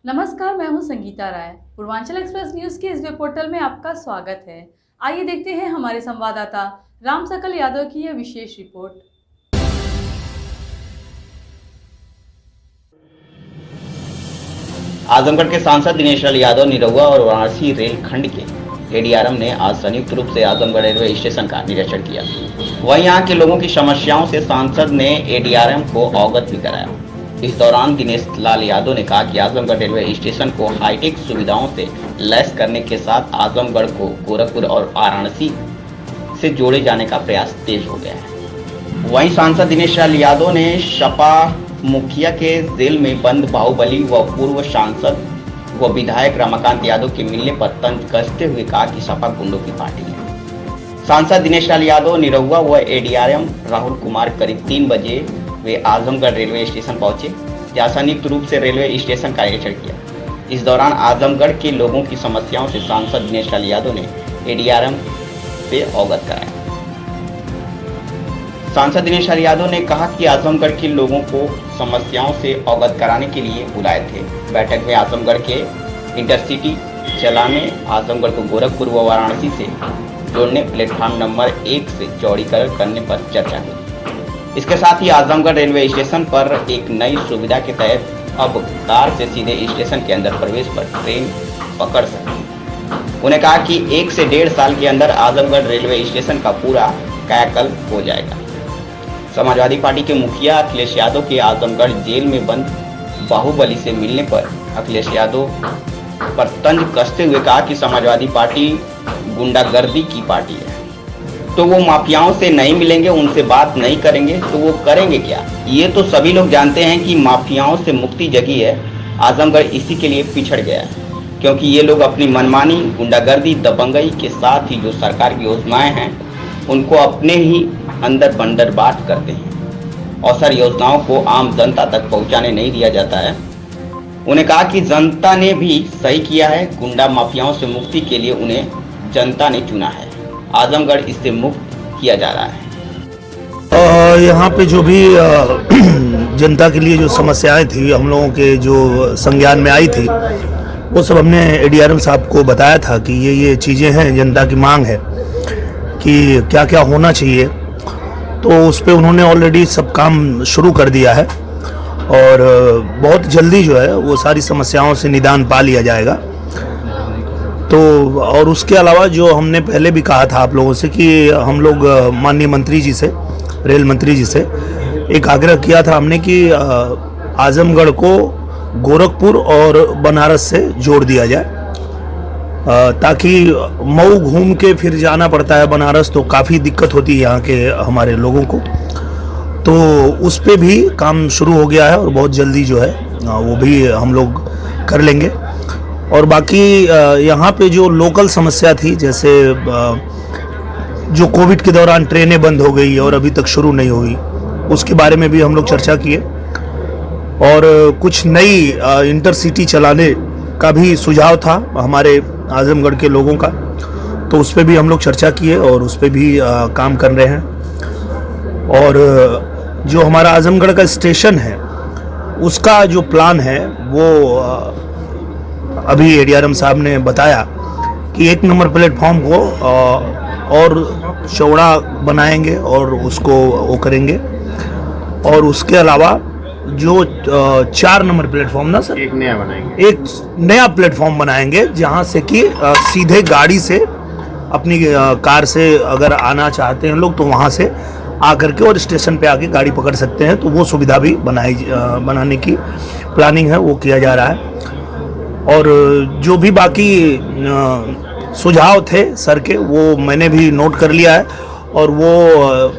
नमस्कार, मैं हूं संगीता राय। पूर्वांचल एक्सप्रेस न्यूज के इस वेब पोर्टल में आपका स्वागत है। आइए देखते हैं हमारे संवाददाता राम सकल यादव की यह विशेष रिपोर्ट। आजमगढ़ के सांसद दिनेश लाल यादव निरहुआ और वाराणसी रेल खंड के एडीआरएम ने आज संयुक्त रूप से आजमगढ़ रेलवे स्टेशन का निरीक्षण किया। वहीं यहाँ के लोगों की समस्याओं से सांसद ने एडीआरएम को अवगत भी कराया। इस दौरान दिनेश लाल यादव ने कहा कि आजमगढ़ रेलवे स्टेशन को हाईटेक सुविधाओं से लैस करने के साथ आजमगढ़ को गोरखपुर और वाराणसी से जोड़े जाने का प्रयास तेज हो गया है। वहीं सांसद दिनेश लाल यादव ने सपा मुखिया के जेल में बंद बाहुबली व पूर्व सांसद व विधायक रमाकांत यादव के मिलने पर तंज कसते हुए कहा कि सपा गुंडों की पार्टी है। सांसद दिनेश लाल यादव, निरहुआ व एडीआरएम राहुल कुमार करीब 3 बजे वे आजमगढ़ रेलवे स्टेशन पहुंचे, जहां संयुक्त रूप से रेलवे स्टेशन का निरीक्षण किया। इस दौरान आजमगढ़ के लोगों की समस्याओं से सांसद दिनेश लाल यादव ने एडीआरएम से अवगत कराया। सांसद दिनेश लाल यादव ने कहा कि आजमगढ़ के लोगों को समस्याओं से अवगत कराने के लिए बुलाए थे। बैठक में आजमगढ़ के इंटरसिटी चलाने, आजमगढ़ को गोरखपुर व वाराणसी से जोड़ने, प्लेटफॉर्म नंबर 1 से चौड़ीकरण करने पर चर्चा हुई। इसके साथ ही आजमगढ़ रेलवे स्टेशन पर एक नई सुविधा के तहत अब कार से सीधे स्टेशन के अंदर प्रवेश पर ट्रेन पकड़ सकते। उन्हें कहा कि 1 से 1.5 साल के अंदर आजमगढ़ रेलवे स्टेशन का पूरा कायाकल्प हो जाएगा। समाजवादी पार्टी के मुखिया अखिलेश यादव के आजमगढ़ जेल में बंद बाहुबली से मिलने पर अखिलेश यादव पर तंज कसते हुए कहा कि समाजवादी पार्टी गुंडागर्दी की पार्टी है, तो वो माफियाओं से नहीं मिलेंगे, उनसे बात नहीं करेंगे तो वो करेंगे क्या। ये तो सभी लोग जानते हैं कि माफियाओं से मुक्ति जगी है। आजमगढ़ इसी के लिए पिछड़ गया है, क्योंकि ये लोग अपनी मनमानी, गुंडागर्दी, दबंगई के साथ ही जो सरकार की योजनाएं हैं उनको अपने ही अंदर बंदर बांट करते हैं और सर योजनाओं को आम जनता तक पहुंचाने नहीं दिया जाता है। उन्हें कहा कि जनता ने भी सही किया है, गुंडा माफियाओं से मुक्ति के लिए उन्हें जनता ने चुना है। आजमगढ़ इससे मुक्त किया जा रहा है। यहाँ पे जो भी जनता के लिए जो समस्याएं थी, हम लोगों के जो संज्ञान में आई थी, वो सब हमने एडीआरएम साहब को बताया था कि ये चीज़ें हैं, जनता की मांग है कि क्या क्या होना चाहिए। तो उस पर उन्होंने ऑलरेडी सब काम शुरू कर दिया है और बहुत जल्दी जो है वो सारी समस्याओं से निदान पा लिया जाएगा। तो और उसके अलावा जो हमने पहले भी कहा था आप लोगों से कि हम लोग माननीय मंत्री जी से, रेल मंत्री जी से एक आग्रह किया था हमने कि आजमगढ़ को गोरखपुर और बनारस से जोड़ दिया जाए, ताकि मऊ घूम के फिर जाना पड़ता है बनारस, तो काफ़ी दिक्कत होती है यहाँ के हमारे लोगों को। तो उस पे भी काम शुरू हो गया है और बहुत जल्दी जो है वो भी हम लोग कर लेंगे। और बाकी यहाँ पे जो लोकल समस्या थी, जैसे जो कोविड के दौरान ट्रेनें बंद हो गई और अभी तक शुरू नहीं हुई, उसके बारे में भी हम लोग चर्चा किए। और कुछ नई इंटरसिटी चलाने का भी सुझाव था हमारे आजमगढ़ के लोगों का, तो उस पर भी हम लोग चर्चा किए और उस पर भी काम कर रहे हैं। और जो हमारा आजमगढ़ का स्टेशन है उसका जो प्लान है वो अभी एडीआरएम साहब ने बताया कि 1 नंबर प्लेटफॉर्म को और चौड़ा बनाएंगे और उसको वो करेंगे। और उसके अलावा जो 4 नंबर प्लेटफॉर्म ना सर, एक नया प्लेटफॉर्म बनाएंगे जहां से कि सीधे गाड़ी से अपनी कार से अगर आना चाहते हैं लोग तो वहां से आकर के और स्टेशन पे आके गाड़ी पकड़ सकते हैं। तो वो सुविधा भी बनाने की प्लानिंग है, वो किया जा रहा है। और जो भी बाकी सुझाव थे सर के, वो मैंने भी नोट कर लिया है और वो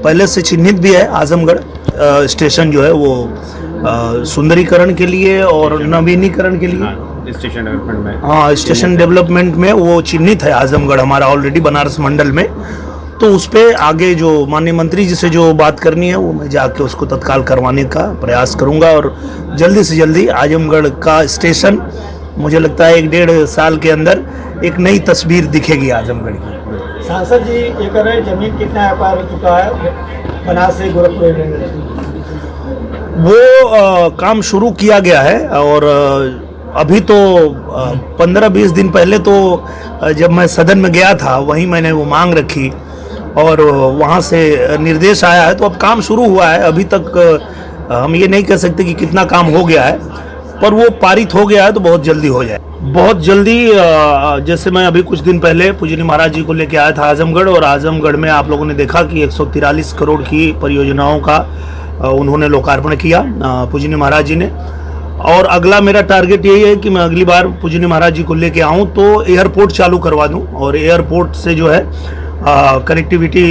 पहले से चिन्हित भी है। आजमगढ़ स्टेशन जो है वो सुंदरीकरण के लिए और नवीनीकरण के लिए स्टेशन डेवलपमेंट में, हाँ स्टेशन डेवलपमेंट में वो चिन्हित है आजमगढ़ हमारा ऑलरेडी बनारस मंडल में। तो उस पर आगे जो माननीय मंत्री जी से जो बात करनी है वो मैं जाके उसको तत्काल करवाने का प्रयास करूंगा और जल्दी से जल्दी आजमगढ़ का स्टेशन, मुझे लगता है 1-1.5 साल के अंदर एक नई तस्वीर दिखेगी आजमगढ़ की। सांसद जी, ये कर रहे जमीन कितना व्यापार हो चुका है बनारस से गोरखपुर? वो काम शुरू किया गया है और अभी तो 15-20 दिन पहले तो जब मैं सदन में गया था वहीं मैंने वो मांग रखी और वहाँ से निर्देश आया है, तो अब काम शुरू हुआ है। अभी तक हम ये नहीं कह सकते कि कितना काम हो गया है, पर वो पारित हो गया है तो बहुत जल्दी हो जाए। बहुत जल्दी जैसे मैं अभी कुछ दिन पहले पूजनीय महाराज जी को लेके आया था आजमगढ़, और आजमगढ़ में आप लोगों ने देखा कि 143 करोड़ की परियोजनाओं का उन्होंने लोकार्पण किया पूजनीय महाराज जी ने। और अगला मेरा टारगेट यही है कि मैं अगली बार पूजनीय महाराज जी को लेके आऊँ तो एयरपोर्ट चालू करवा दूँ, और एयरपोर्ट से जो है कनेक्टिविटी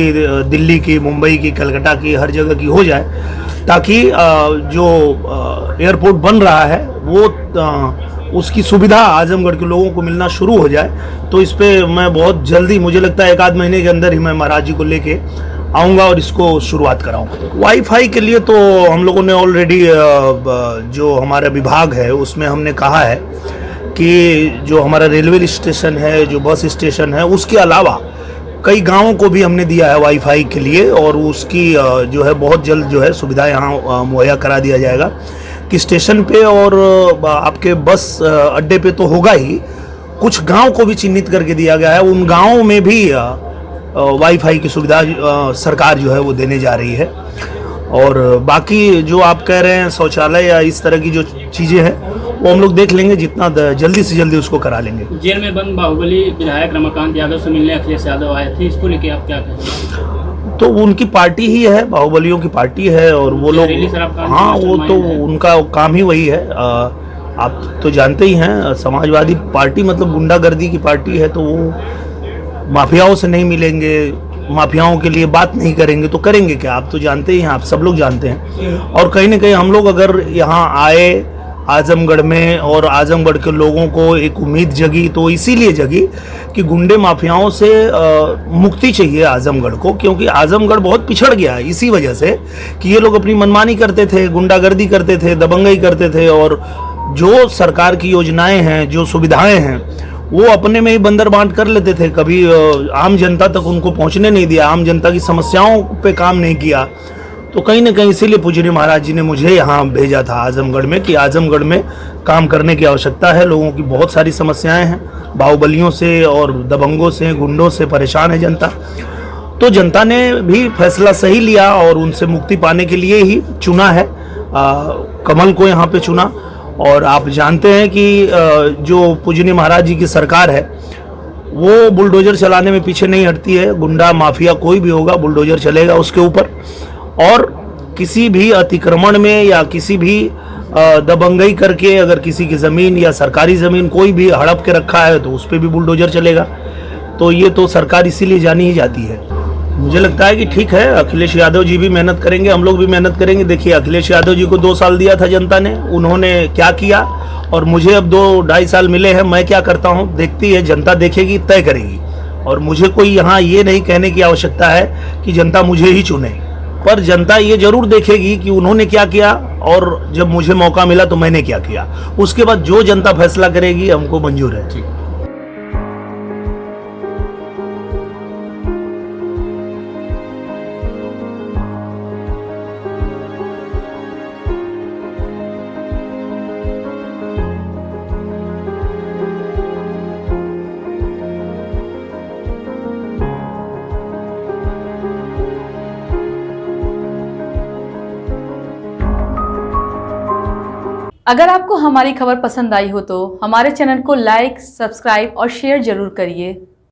दिल्ली की, मुंबई की, कलकत्ता की, हर जगह की हो जाए, ताकि जो एयरपोर्ट बन रहा है वो उसकी सुविधा आजमगढ़ के लोगों को मिलना शुरू हो जाए। तो इस पे मैं बहुत जल्दी, मुझे लगता है 1-आध महीने के अंदर ही मैं महाराज जी को लेके आऊँगा और इसको शुरुआत कराऊँगा। वाईफाई के लिए तो हम लोगों ने ऑलरेडी जो हमारा विभाग है उसमें हमने कहा है कि जो हमारा रेलवे स्टेशन है, जो बस स्टेशन है, उसके अलावा कई गांवों को भी हमने दिया है वाईफाई के लिए, और उसकी जो है बहुत जल्द जो है सुविधा यहाँ मुहैया करा दिया जाएगा कि स्टेशन पे और आपके बस अड्डे पे तो होगा ही, कुछ गांव को भी चिन्हित करके दिया गया है। उन गांवों में भी वाईफाई की सुविधा सरकार जो है वो देने जा रही है। और बाकी जो आप कह रहे हैं शौचालय या इस तरह की जो चीज़ें हैं वो हम लोग देख लेंगे, जितना जल्दी से जल्दी उसको करा लेंगे। जेल में बंद बाहुबली विधायक रमाकांत यादव से मिलने अखिलेश यादव आए थे, इसको लेके आप क्या कहेंगे? तो उनकी पार्टी ही है, बाहुबलियों की पार्टी है, और वो लोग, हाँ वो तो उनका काम ही वही है। आप तो जानते ही हैं समाजवादी पार्टी मतलब गुंडागर्दी की पार्टी है, तो वो माफियाओं से नहीं मिलेंगे, माफियाओं के लिए बात नहीं करेंगे तो करेंगे क्या? आप तो जानते ही हैं, आप सब लोग जानते हैं। और कहीं ना कहीं हम लोग अगर यहाँ आए आजमगढ़ में और आजमगढ़ के लोगों को एक उम्मीद जगी, तो इसीलिए जगी कि गुंडे माफियाओं से मुक्ति चाहिए आजमगढ़ को, क्योंकि आजमगढ़ बहुत पिछड़ गया है इसी वजह से कि ये लोग अपनी मनमानी करते थे, गुंडागर्दी करते थे, दबंगई करते थे, और जो सरकार की योजनाएं हैं, जो सुविधाएं हैं, वो अपने में ही बंदर बांट कर लेते थे। कभी आम जनता तक उनको पहुंचने नहीं दिया, आम जनता की समस्याओं पे काम नहीं किया। तो कहीं ना कहीं इसीलिए पूजनीय महाराज जी ने मुझे यहाँ भेजा था आजमगढ़ में कि आजमगढ़ में काम करने की आवश्यकता है। लोगों की बहुत सारी समस्याएं हैं, बाहुबलियों से और दबंगों से, गुंडों से परेशान है जनता। तो जनता ने भी फैसला सही लिया और उनसे मुक्ति पाने के लिए ही चुना है, कमल को यहाँ पे चुना। और आप जानते हैं कि जो पूजनीय महाराज जी की सरकार है वो बुलडोजर चलाने में पीछे नहीं हटती है। गुंडा माफिया कोई भी होगा, बुलडोजर चलेगा उसके ऊपर, और किसी भी अतिक्रमण में या किसी भी दबंगई करके अगर किसी की ज़मीन या सरकारी ज़मीन कोई भी हड़प के रखा है तो उस पर भी बुलडोजर चलेगा। तो ये तो सरकार इसीलिए जानी ही जाती है। मुझे लगता है कि ठीक है, अखिलेश यादव जी भी मेहनत करेंगे, हम लोग भी मेहनत करेंगे। देखिए अखिलेश यादव जी को 2 साल दिया था जनता ने, उन्होंने क्या किया, और मुझे अब 2-2.5 साल मिले हैं, मैं क्या करता हूँ देखती है जनता, देखेगी, तय करेगी। और मुझे कोई यहाँ ये नहीं कहने की आवश्यकता है कि जनता मुझे ही चुने, पर जनता ये जरूर देखेगी कि उन्होंने क्या किया और जब मुझे मौका मिला तो मैंने क्या किया। उसके बाद जो जनता फैसला करेगी हमको मंजूर है। ठीक। अगर आपको हमारी खबर पसंद आई हो तो हमारे चैनल को लाइक, सब्सक्राइब और शेयर जरूर करिए।